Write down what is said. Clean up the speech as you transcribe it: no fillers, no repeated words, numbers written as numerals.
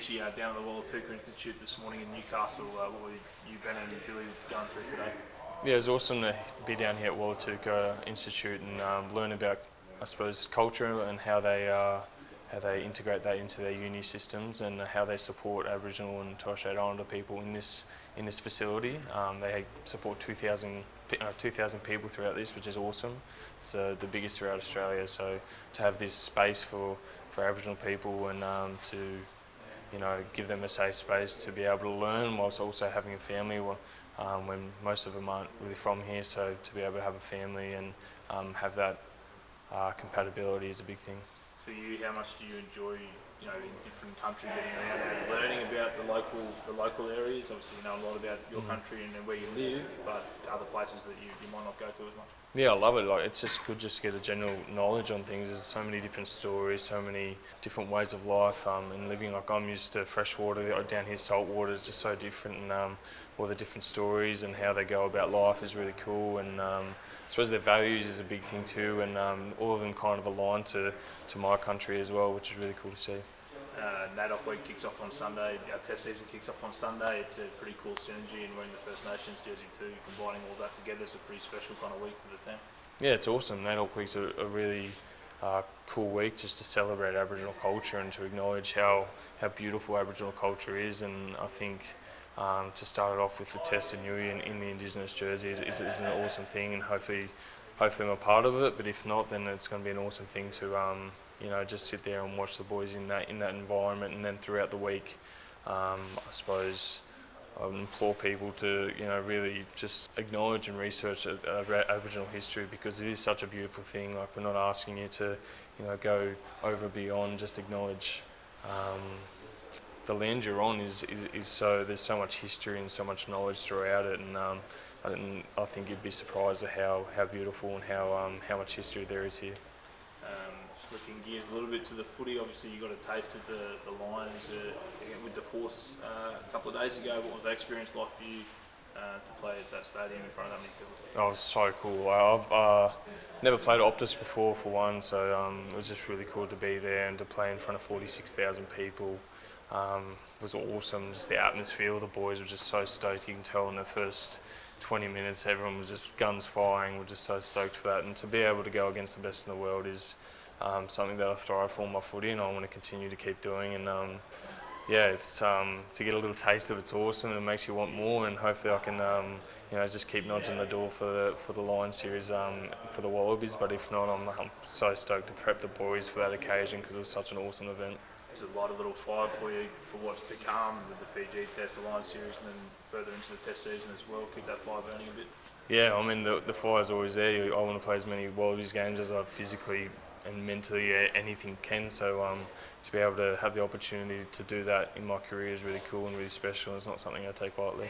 Fiji down at the Wollotuka Institute this morning in Newcastle. What were you, Ben and Billy, going through today? Yeah, it was awesome to be down here at Wollotuka Institute and learn about, I suppose, culture and how they integrate that into their uni systems and how they support Aboriginal and Torres Strait Islander people in this facility. They support 2,000 people throughout this, which is awesome. It's the biggest throughout Australia. So to have this space for Aboriginal people and to give them a safe space to be able to learn whilst also having a family when most of them aren't really from here. So to be able to have a family and have that compatibility is a big thing. For you, how much do you enjoy, in different countries, getting around and learning about the local areas? Obviously, you know a lot about your country and where you live, but other places that you might not go to as much. Yeah, I love it. Like, it's just good just to get a general knowledge on things. There's so many different stories, so many different ways of life and living. Like, I'm used to fresh water, down here salt water is just so different, and all the different stories and how they go about life is really cool. And I suppose their values is a big thing too, and all of them kind of align to my country as well, which is really cool to see. NAIDOC week kicks off on Sunday. Our test season kicks off on Sunday. It's a pretty cool synergy, and wearing the First Nations jersey too, combining all that together is a pretty special kind of week for the team. Yeah, it's awesome. NAIDOC week's a really cool week just to celebrate Aboriginal culture and to acknowledge how beautiful Aboriginal culture is. And I think to start it off with the test and Nui in the Indigenous jersey is an awesome thing, and hopefully I'm a part of it. But if not, then it's going to be an awesome thing to just sit there and watch the boys in that environment. And then throughout the week, I suppose I would implore people to really just acknowledge and research Aboriginal history, because it is such a beautiful thing. Like, we're not asking you to go over and beyond, just acknowledge the land you're on is so, there's so much history and so much knowledge throughout it, and I think you'd be surprised at how beautiful and how much history there is here. Flicking gears a little bit to the footy, obviously you got a taste of the Lions with the Force a couple of days ago. What was that experience like for you to play at that stadium in front of that many people? Oh, it was so cool. I've never played at Optus before, for one, so it was just really cool to be there and to play in front of 46,000 people. It was awesome, just the atmosphere. The boys were just so stoked. You can tell in the first 20 minutes everyone was just guns firing. We're just so stoked for that, and to be able to go against the best in the world is something that I thrive for in my footy, and I want to continue to keep doing. And it's to get a little taste of it's awesome, and it makes you want more. And hopefully I can just keep nudging the door for the Lions series for the Wallabies. But if not, I'm so stoked to prep the boys for that occasion, because it was such an awesome event. There's a lot of little fire for you for what's to come with the Fiji test, the Lions series, and then further into the test season as well. Keep that fire burning a bit. Yeah, I mean the fire's always there. I want to play as many Wallabies games as I physically and mentally anything can. So to be able to have the opportunity to do that in my career is really cool and really special. It's not something I take lightly.